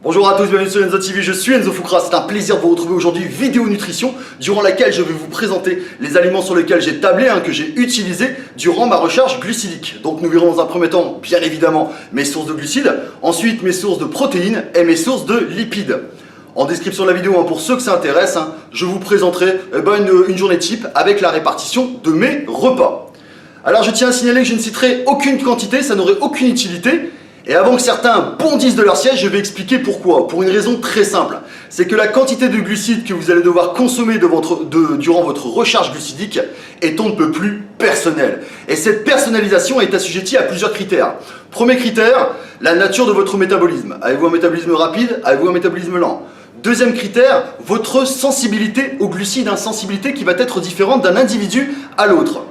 Bonjour à tous, bienvenue sur Enzo TV, je suis Enzo Foucra, c'est un plaisir de vous retrouver aujourd'hui, vidéo nutrition, durant laquelle je vais vous présenter les aliments sur lesquels j'ai tablé, que j'ai utilisé durant ma recharge glucidique. Donc nous verrons dans un premier temps, bien évidemment, mes sources de glucides, ensuite mes sources de protéines et mes sources de lipides. En description de la vidéo, pour ceux que ça intéresse, je vous présenterai une journée type avec la répartition de mes repas. Alors je tiens à signaler que je ne citerai aucune quantité, ça n'aurait aucune utilité. Et avant que certains bondissent de leur siège, je vais expliquer pourquoi. Pour une raison très simple. C'est que la quantité de glucides que vous allez devoir consommer durant votre recharge glucidique est on ne peut plus personnelle. Et cette personnalisation est assujettie à plusieurs critères. Premier critère, la nature de votre métabolisme. Avez-vous un métabolisme rapide? Avez-vous un métabolisme lent? Deuxième critère, votre sensibilité aux glucides, une sensibilité qui va être différente d'un individu à l'autre.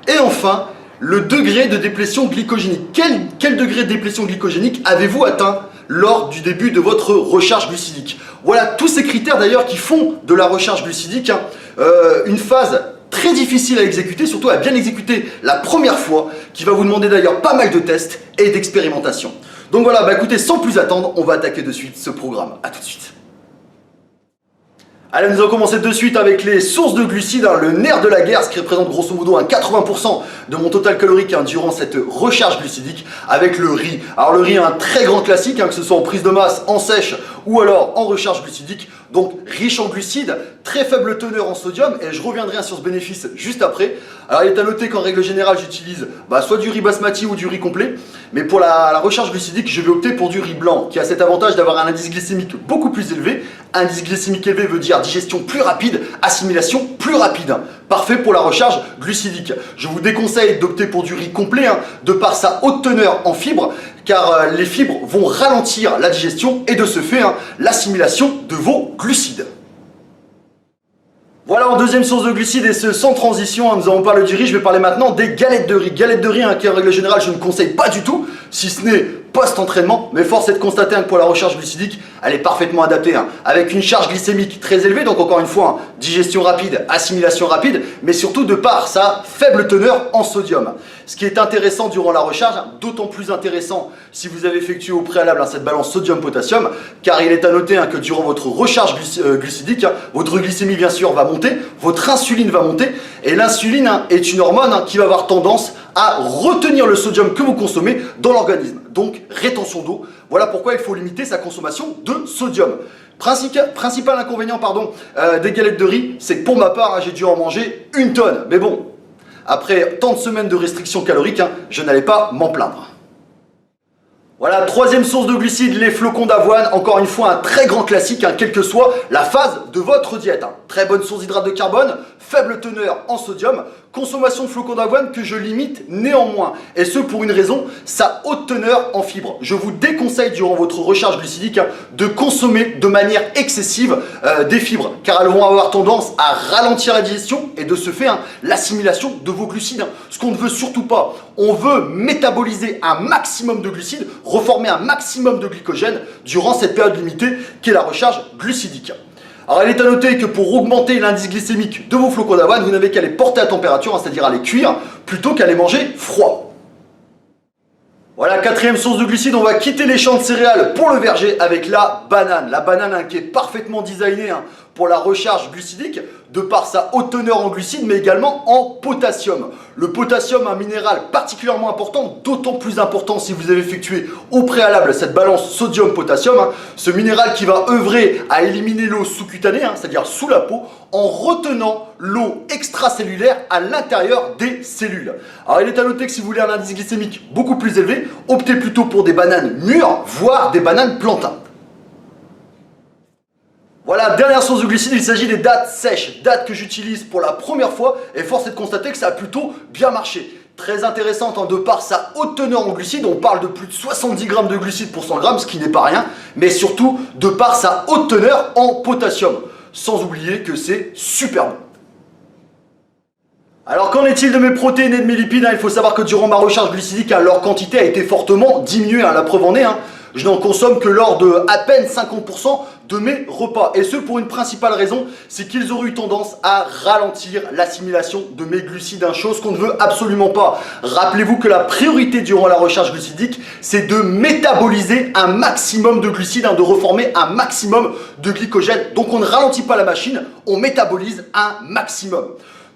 Et enfin, le degré de déplétion glycogénique. Quel degré de déplétion glycogénique avez-vous atteint lors du début de votre recharge glucidique? Voilà tous ces critères d'ailleurs qui font de la recharge glucidique une phase très difficile à exécuter, surtout à bien exécuter la première fois, qui va vous demander d'ailleurs pas mal de tests et d'expérimentation. Donc voilà, écoutez, sans plus attendre, on va attaquer de suite ce programme. A tout de suite. Allez, nous allons commencer de suite avec les sources de glucides, le nerf de la guerre, ce qui représente grosso modo 80% de mon total calorique durant cette recharge glucidique, avec le riz. Alors le riz est un très grand classique, que ce soit en prise de masse, en sèche ou alors en recharge glucidique. Donc riche en glucides, très faible teneur en sodium, et je reviendrai sur ce bénéfice juste après. Alors il est à noter qu'en règle générale j'utilise soit du riz basmati ou du riz complet, mais pour la recharge glucidique je vais opter pour du riz blanc, qui a cet avantage d'avoir un indice glycémique beaucoup plus élevé. Indice glycémique élevé veut dire digestion plus rapide, assimilation plus rapide. Parfait pour la recharge glucidique. Je vous déconseille d'opter pour du riz complet, de par sa haute teneur en fibres, car les fibres vont ralentir la digestion et de ce fait l'assimilation de vos glucides. Voilà, en deuxième source de glucides, et ce sans transition, nous avons parlé du riz, je vais parler maintenant des galettes de riz. Galettes de riz qui en règle générale je ne conseille pas du tout, si ce n'est post-entraînement, mais force est de constater que pour la recharge glucidique, elle est parfaitement adaptée, avec une charge glycémique très élevée, donc encore une fois, digestion rapide, assimilation rapide, mais surtout de par sa faible teneur en sodium. Ce qui est intéressant durant la recharge, d'autant plus intéressant si vous avez effectué au préalable cette balance sodium-potassium, car il est à noter que durant votre recharge glucidique, votre glycémie bien sûr va monter, votre insuline va monter, et l'insuline est une hormone qui va avoir tendance à retenir le sodium que vous consommez dans l'organisme. Donc rétention d'eau, voilà pourquoi il faut limiter sa consommation de sodium. Principal inconvénient des galettes de riz, c'est que pour ma part, j'ai dû en manger 1 tonne. Mais bon, après tant de semaines de restriction calorique, je n'allais pas m'en plaindre. Voilà, troisième source de glucides, les flocons d'avoine. Encore une fois, un très grand classique, quelle que soit la phase de votre diète. Très bonne source d'hydrate de carbone, faible teneur en sodium, consommation de flocons d'avoine que je limite néanmoins. Et ce pour une raison, sa haute teneur en fibres. Je vous déconseille durant votre recharge glucidique de consommer de manière excessive des fibres, car elles vont avoir tendance à ralentir la digestion et de ce fait l'assimilation de vos glucides. Ce qu'on ne veut surtout pas, on veut métaboliser un maximum de glucides, reformer un maximum de glycogène durant cette période limitée qu'est la recharge glucidique. Alors il est à noter que pour augmenter l'indice glycémique de vos flocons d'avoine, vous n'avez qu'à les porter à température, c'est-à-dire à les cuire, plutôt qu'à les manger froids. Voilà, quatrième source de glucides, on va quitter les champs de céréales pour le verger avec la banane. La banane qui est parfaitement designée pour la recharge glucidique, de par sa haute teneur en glucides, mais également en potassium. Le potassium, un minéral particulièrement important, d'autant plus important si vous avez effectué au préalable cette balance sodium-potassium. Ce minéral qui va œuvrer à éliminer l'eau sous-cutanée, c'est-à-dire sous la peau, en retenant l'eau extracellulaire à l'intérieur des cellules. Alors il est à noter que si vous voulez un indice glycémique beaucoup plus élevé, optez plutôt pour des bananes mûres, voire des bananes plantains. Voilà, dernière source de glucides, il s'agit des dattes sèches, dattes que j'utilise pour la première fois et force est de constater que ça a plutôt bien marché. Très intéressante de par sa haute teneur en glucides, on parle de plus de 70 grammes de glucides pour 100 grammes, ce qui n'est pas rien, mais surtout de par sa haute teneur en potassium. Sans oublier que c'est super bon. Alors qu'en est-il de mes protéines et de mes lipides? Il faut savoir que durant ma recharge glucidique, leur quantité a été fortement diminuée, la preuve en est. je n'en consomme que lors de à peine 50% de mes repas. Et ce pour une principale raison, c'est qu'ils auraient eu tendance à ralentir l'assimilation de mes glucides, chose qu'on ne veut absolument pas. Rappelez-vous que la priorité durant la recharge glucidique, c'est de métaboliser un maximum de glucides, de reformer un maximum de glycogène. Donc on ne ralentit pas la machine, on métabolise un maximum.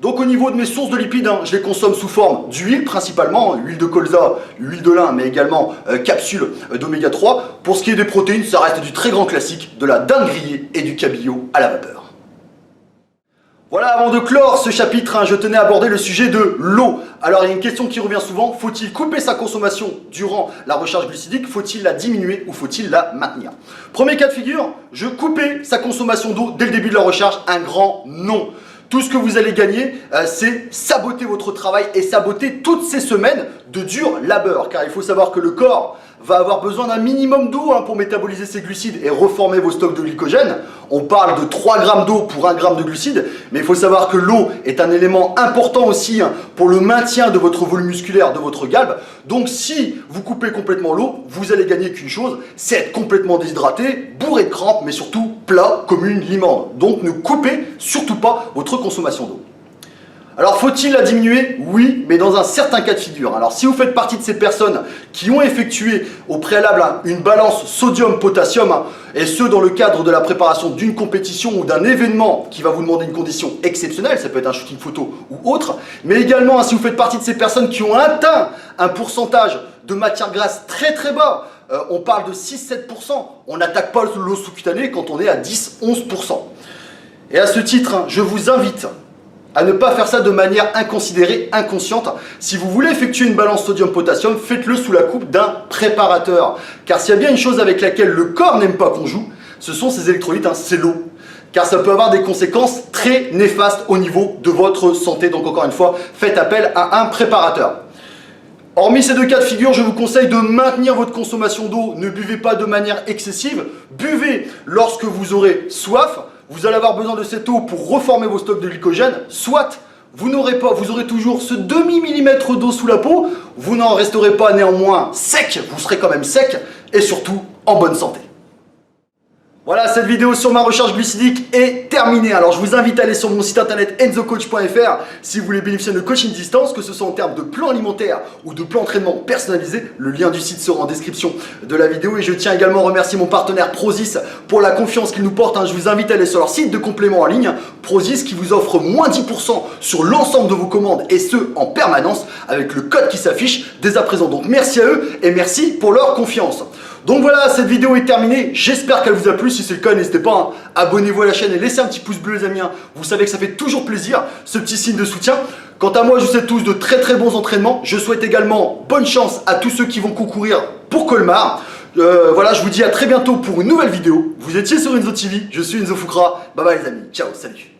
Donc au niveau de mes sources de lipides, je les consomme sous forme d'huile principalement, huile de colza, huile de lin, mais également capsules d'oméga 3. Pour ce qui est des protéines, ça reste du très grand classique, de la dinde grillée et du cabillaud à la vapeur. Voilà, avant de clore ce chapitre, je tenais à aborder le sujet de l'eau. Alors il y a une question qui revient souvent, faut-il couper sa consommation durant la recharge glucidique? Faut-il la diminuer ou faut-il la maintenir? Premier cas de figure, je coupais sa consommation d'eau dès le début de la recharge, un grand non. Tout ce que vous allez gagner, c'est saboter votre travail et saboter toutes ces semaines de dur labeur. Car il faut savoir que le corps va avoir besoin d'un minimum d'eau pour métaboliser ses glucides et reformer vos stocks de glycogène. On parle de 3 grammes d'eau pour 1 gramme de glucides, mais il faut savoir que l'eau est un élément important aussi pour le maintien de votre volume musculaire, de votre galbe. Donc si vous coupez complètement l'eau, vous allez gagner qu'une chose, c'est être complètement déshydraté, bourré de crampes, mais surtout plat comme une limande. Donc ne coupez surtout pas votre consommation d'eau. Alors faut-il la diminuer? Oui, mais dans un certain cas de figure. Alors si vous faites partie de ces personnes qui ont effectué au préalable une balance sodium-potassium, et ce dans le cadre de la préparation d'une compétition ou d'un événement qui va vous demander une condition exceptionnelle, ça peut être un shooting photo ou autre, mais également si vous faites partie de ces personnes qui ont atteint un pourcentage de matière grasse très très bas, on parle de 6-7%, on n'attaque pas l'os sous-cutané quand on est à 10-11%. Et à ce titre, je vous invite à ne pas faire ça de manière inconsidérée, inconsciente. Si vous voulez effectuer une balance sodium-potassium, faites-le sous la coupe d'un préparateur. Car s'il y a bien une chose avec laquelle le corps n'aime pas qu'on joue, ce sont ces électrolytes, c'est l'eau. Car ça peut avoir des conséquences très néfastes au niveau de votre santé. Donc encore une fois, faites appel à un préparateur. Hormis ces deux cas de figure, je vous conseille de maintenir votre consommation d'eau. Ne buvez pas de manière excessive. Buvez lorsque vous aurez soif. Vous allez avoir besoin de cette eau pour reformer vos stocks de glycogène. Soit vous aurez toujours ce demi-millimètre d'eau sous la peau. Vous n'en resterez pas néanmoins sec. Vous serez quand même sec et surtout en bonne santé. Voilà, cette vidéo sur ma recharge glucidique est terminée. Alors je vous invite à aller sur mon site internet enzocoach.fr si vous voulez bénéficier de coaching distance, que ce soit en termes de plan alimentaire ou de plan entraînement personnalisé. Le lien du site sera en description de la vidéo. Et je tiens également à remercier mon partenaire Prozis pour la confiance qu'il nous porte. Je vous invite à aller sur leur site de complément en ligne, Prozis, qui vous offre moins 10% sur l'ensemble de vos commandes, et ce en permanence avec le code qui s'affiche dès à présent. Donc merci à eux et merci pour leur confiance. Donc voilà, cette vidéo est terminée, j'espère qu'elle vous a plu. Si c'est le cas, n'hésitez pas, abonnez-vous à la chaîne et laissez un petit pouce bleu les amis. Vous savez que ça fait toujours plaisir, ce petit signe de soutien. Quant à moi, je vous souhaite tous de très très bons entraînements. Je souhaite également bonne chance à tous ceux qui vont concourir pour Colmar. Voilà, je vous dis à très bientôt pour une nouvelle vidéo. Vous étiez sur Enzo TV, je suis Enzo Foucra. Bye bye les amis, ciao, salut.